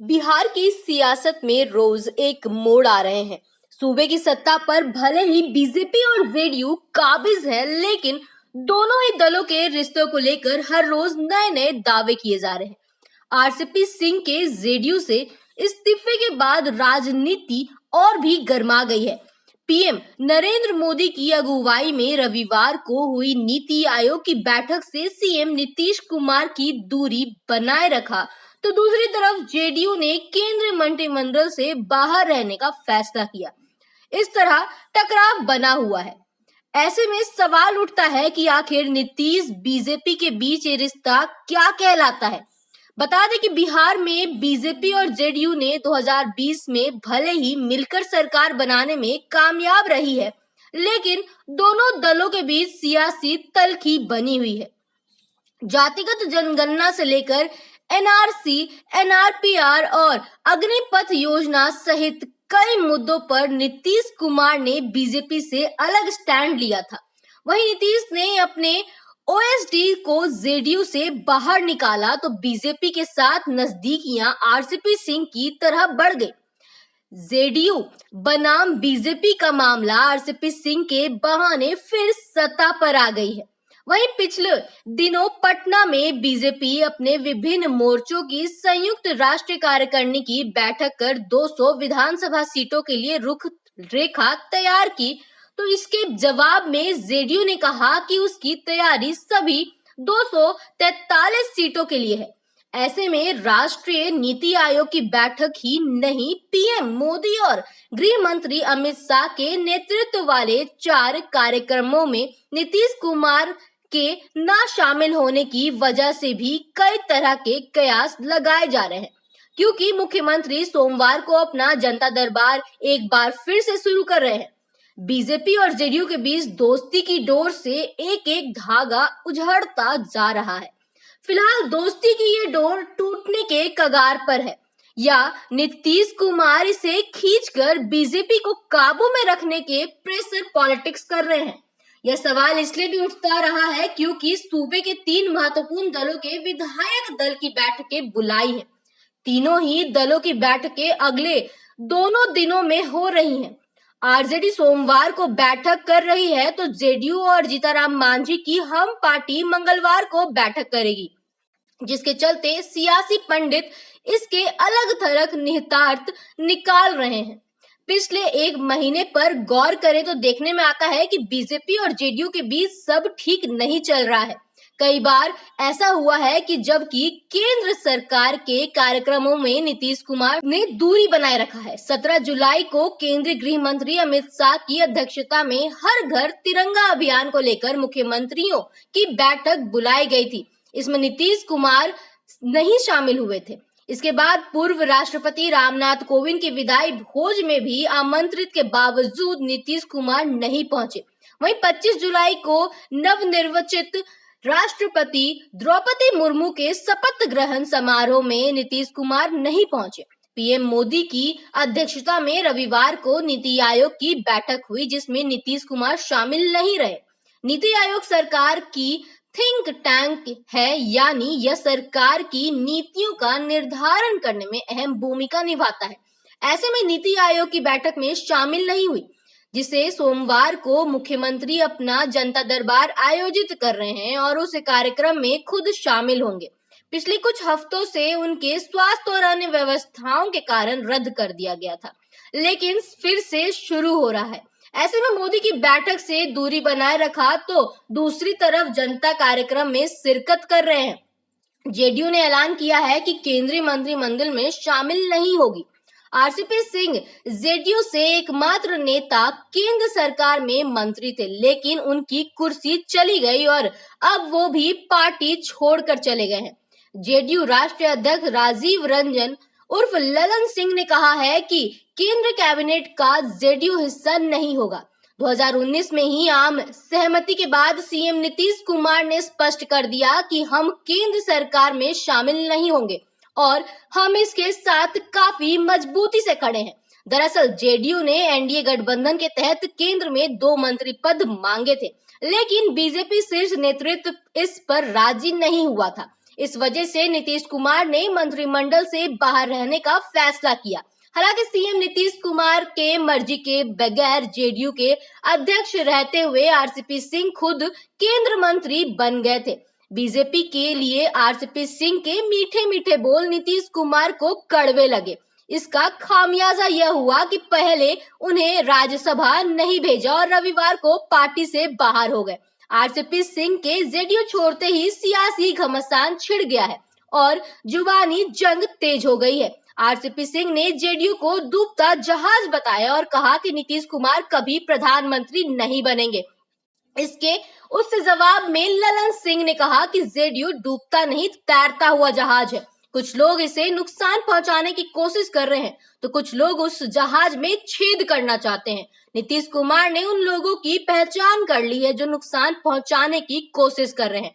बिहार की सियासत में रोज एक मोड़ आ रहे हैं। सूबे की सत्ता पर भले ही बीजेपी और जेडीयू काबिज है, लेकिन दोनों ही दलों के रिश्तों को लेकर हर रोज नए नए दावे किए जा रहे हैं। आरसीपी सिंह के जेडीयू से इस्तीफे के बाद राजनीति और भी गर्मा गई है। पीएम नरेंद्र मोदी की अगुवाई में रविवार को हुई नीति आयोग की बैठक से सीएम नीतीश कुमार की दूरी बनाए रखा, तो दूसरी तरफ जेडीयू ने केंद्रीय मंत्रिमंडल से बाहर रहने का फैसला किया। इस तरह टकराव बना हुआ है। ऐसे में सवाल उठता है कि आखिर नीतीश बीजेपी के बीच ये रिश्ता क्या कहलाता है। बता दें कि बिहार में बीजेपी और जेडीयू ने 2020 में भले ही मिलकर सरकार बनाने में कामयाब रही है, लेकिन दोनों दलों के बीच सियासी तल्खी बनी हुई है। जातिगत जनगणना से लेकर एनआरसी, एनआरपीआर और अग्निपथ योजना सहित कई मुद्दों पर नीतीश कुमार ने बीजेपी से अलग स्टैंड लिया था। वहीं नीतीश ने अपने ओएसडी को जेडीयू से बाहर निकाला, तो बीजेपी के साथ नजदीकियां आरसीपी सिंह की तरह बढ़ गई। जेडीयू बनाम बीजेपी का मामला आरसीपी सिंह के बहाने फिर सत्ता पर आ गई है। वहीं पिछले दिनों पटना में बीजेपी अपने विभिन्न मोर्चों की संयुक्त राष्ट्रीय कार्यकारिणी की बैठक कर 200 विधानसभा सीटों के लिए रुख रेखा तैयार की, तो इसके जवाब में जेडीयू ने कहा कि उसकी तैयारी सभी 243 सीटों के लिए है। ऐसे में राष्ट्रीय नीति आयोग की बैठक ही नहीं, पीएम मोदी और गृह मंत्री अमित शाह के नेतृत्व वाले 4 कार्यक्रमों में नीतीश कुमार के ना शामिल होने की वजह से भी कई तरह के कयास लगाए जा रहे हैं, क्योंकि मुख्यमंत्री सोमवार को अपना जनता दरबार एक बार फिर से शुरू कर रहे हैं। बीजेपी और जेडीयू के बीच दोस्ती की डोर से एक एक धागा उझड़ता जा रहा है। फिलहाल दोस्ती की ये डोर टूटने के कगार पर है, या नीतीश कुमार इसे खींचकर बीजेपी को काबू में रखने के प्रेशर पॉलिटिक्स कर रहे हैं। यह सवाल इसलिए भी उठता रहा है क्योंकि सूबे के 3 महत्वपूर्ण दलों के विधायक दल की बैठकें बुलाई हैं। तीनों ही दलों की बैठकें अगले दोनों दिनों में हो रही हैं। आरजेडी सोमवार को बैठक कर रही है, तो जेडीयू और जीतनराम मांझी की हम पार्टी मंगलवार को बैठक करेगी, जिसके चलते सियासी पंडित इसके अलग थलग निहितार्थ निकाल रहे हैं। पिछले एक महीने पर गौर करें तो देखने में आता है कि बीजेपी और जेडीयू के बीच सब ठीक नहीं चल रहा है। कई बार ऐसा हुआ है कि जबकि केंद्र सरकार के कार्यक्रमों में नीतीश कुमार ने दूरी बनाए रखा है। 17 जुलाई को केंद्रीय गृह मंत्री अमित शाह की अध्यक्षता में हर घर तिरंगा अभियान को लेकर मुख्यमंत्रियों की बैठक बुलाई गई थी। इसमें नीतीश कुमार नहीं शामिल हुए थे। इसके बाद पूर्व राष्ट्रपति रामनाथ कोविंद के विदाई भोज में भी आमंत्रित के बावजूद नीतीश कुमार नहीं पहुंचे। वहीं 25 जुलाई को नवनिर्वाचित राष्ट्रपति द्रौपदी मुर्मू के शपथ ग्रहण समारोह में नीतीश कुमार नहीं पहुंचे। पीएम मोदी की अध्यक्षता में रविवार को नीति आयोग की बैठक हुई, जिसमें नीतीश कुमार शामिल नहीं रहे। नीति आयोग सरकार की थिंक टैंक है, यानी यह सरकार की नीतियों का निर्धारण करने में अहम भूमिका निभाता है। ऐसे में नीति आयोग की बैठक में शामिल नहीं हुई, जिसे सोमवार को मुख्यमंत्री अपना जनता दरबार आयोजित कर रहे हैं और उस कार्यक्रम में खुद शामिल होंगे। पिछले कुछ हफ्तों से उनके स्वास्थ्य और अन्य व्यवस्थाओं के कारण रद्द कर दिया गया था, लेकिन फिर से शुरू हो रहा है। ऐसे में मोदी की बैठक से दूरी बनाए रखा, तो दूसरी तरफ जनता कार्यक्रम में शिरकत कर रहे हैं। जेडीयू ने ऐलान किया है कि केंद्रीय मंत्रिमंडल में शामिल नहीं होगी। आरसीपी सिंह जेडीयू से एकमात्र नेता केंद्र सरकार में मंत्री थे, लेकिन उनकी कुर्सी चली गई और अब वो भी पार्टी छोड़कर चले गए हैं। जेडीयू राष्ट्रीय अध्यक्ष राजीव रंजन उर्फ ललन सिंह ने कहा है कि केंद्र कैबिनेट का जेडीयू हिस्सा नहीं होगा। 2019 में ही आम सहमति के बाद सीएम नीतीश कुमार ने स्पष्ट कर दिया कि हम केंद्र सरकार में शामिल नहीं होंगे और हम इसके साथ काफी मजबूती से खड़े हैं। दरअसल जेडीयू ने एनडीए गठबंधन के तहत केंद्र में 2 मंत्री पद मांगे थे, लेकिन बीजेपी शीर्ष नेतृत्व इस पर राजी नहीं हुआ था। इस वजह से नीतीश कुमार ने मंत्रिमंडल से बाहर रहने का फैसला किया। हालांकि सीएम नीतीश कुमार के मर्जी के बगैर जेडीयू के अध्यक्ष रहते हुए आरसीपी सिंह खुद केंद्र मंत्री बन गए थे। बीजेपी के लिए आरसीपी सिंह के मीठे मीठे बोल नीतीश कुमार को कड़वे लगे। इसका खामियाजा यह हुआ कि पहले उन्हें राज्यसभा नहीं भेजा और रविवार को पार्टी से बाहर हो गए। आरसीपी सिंह के जेडीयू छोड़ते ही सियासी घमासान छिड़ गया है और जुबानी जंग तेज हो गई है। आरसीपी सिंह ने जेडीयू को डूबता जहाज बताया और कहा कि नीतीश कुमार कभी प्रधानमंत्री नहीं बनेंगे। इसके उस जवाब में ललन सिंह ने कहा कि जेडीयू डूबता नहीं तैरता हुआ जहाज है। कुछ लोग इसे नुकसान पहुंचाने की कोशिश कर रहे हैं तो कुछ लोग उस जहाज में छेद करना चाहते हैं। नीतीश कुमार ने उन लोगों की पहचान कर ली है जो नुकसान पहुंचाने की कोशिश कर रहे हैं।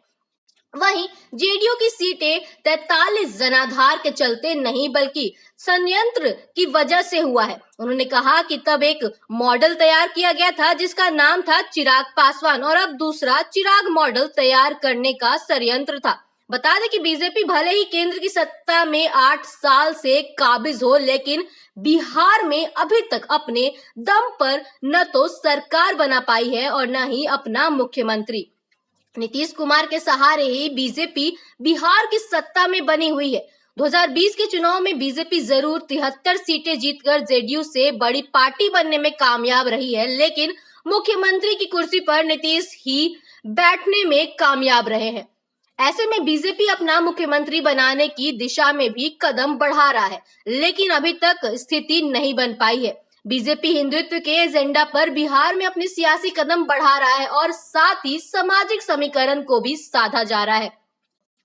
वहीं जेडीयू की सीटें 43 जनाधार के चलते नहीं बल्कि संयंत्र की वजह से हुआ है। उन्होंने कहा कि तब एक मॉडल तैयार किया गया था जिसका नाम था चिराग पासवान और अब दूसरा चिराग मॉडल तैयार करने का षड्यंत्र था। बता दें कि बीजेपी भले ही केंद्र की सत्ता में 8 साल से काबिज हो, लेकिन बिहार में अभी तक अपने दम पर न तो सरकार बना पाई है और न ही अपना मुख्यमंत्री। नीतीश कुमार के सहारे ही बीजेपी बिहार की सत्ता में बनी हुई है। 2020 के चुनाव में बीजेपी जरूर 73 सीटें जीतकर जेडीयू से बड़ी पार्टी बनने में कामयाब रही है, लेकिन मुख्यमंत्री की कुर्सी पर नीतीश ही बैठने में कामयाब रहे हैं। ऐसे में बीजेपी अपना मुख्यमंत्री बनाने की दिशा में भी कदम बढ़ा रहा है, लेकिन अभी तक स्थिति नहीं बन पाई है। बीजेपी हिंदुत्व के एजेंडा पर बिहार में अपने सियासी कदम बढ़ा रहा है और साथ ही सामाजिक समीकरण को भी साधा जा रहा है।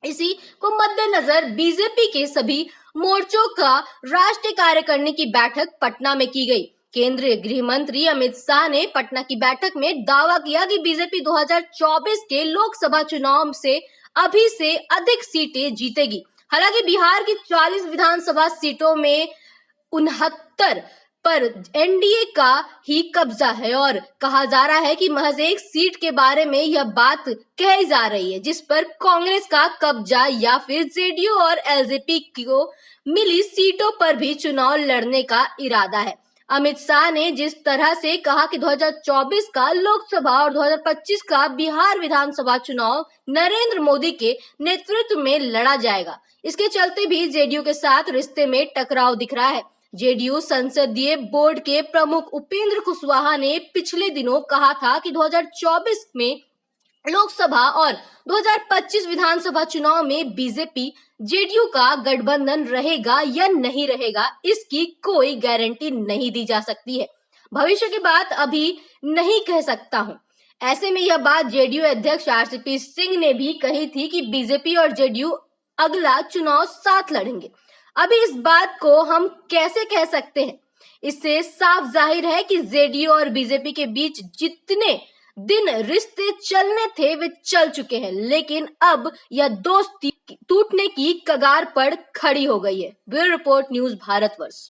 इसी को मद्देनजर बीजेपी के सभी मोर्चों का राष्ट्रीय कार्यकारिणी की बैठक पटना में की गई। केंद्रीय गृह मंत्री अमित शाह ने पटना की बैठक में दावा किया कि बीजेपी 2024 के लोकसभा चुनाव से अभी से अधिक सीटें जीतेगी। हालांकि बिहार की 40 विधानसभा सीटों में 69 पर एनडीए का ही कब्जा है और कहा जा रहा है कि महज एक सीट के बारे में यह बात कही जा रही है जिस पर कांग्रेस का कब्जा या फिर जेडीयू और एलजेपी को मिली सीटों पर भी चुनाव लड़ने का इरादा है। अमित शाह ने जिस तरह से कहा कि 2024 का लोकसभा और 2025 का बिहार विधानसभा चुनाव नरेंद्र मोदी के नेतृत्व में लड़ा जाएगा, इसके चलते भी जेडीयू के साथ रिश्ते में टकराव दिख रहा है। जेडीयू संसदीय बोर्ड के प्रमुख उपेंद्र कुशवाहा ने पिछले दिनों कहा था कि 2024 में लोकसभा और 2025 विधानसभा चुनाव में बीजेपी जेडीयू का गठबंधन रहेगा या नहीं रहेगा, इसकी कोई गारंटी नहीं दी जा सकती है। भविष्य की बात अभी नहीं कह सकता हूं। ऐसे में यह बात जेडीयू अध्यक्ष आरसीपी सिंह ने भी कही थी कि बीजेपी और जेडीयू अगला चुनाव साथ लड़ेंगे। अभी इस बात को हम कैसे कह सकते हैं? इससे साफ जाहिर है कि जेडीयू और बीजेपी के बीच जितने दिन रिश्ते चलने थे वे चल चुके हैं, लेकिन अब यह दोस्ती टूटने की कगार पर खड़ी हो गई है। Bureau report, news Bharatvarsh.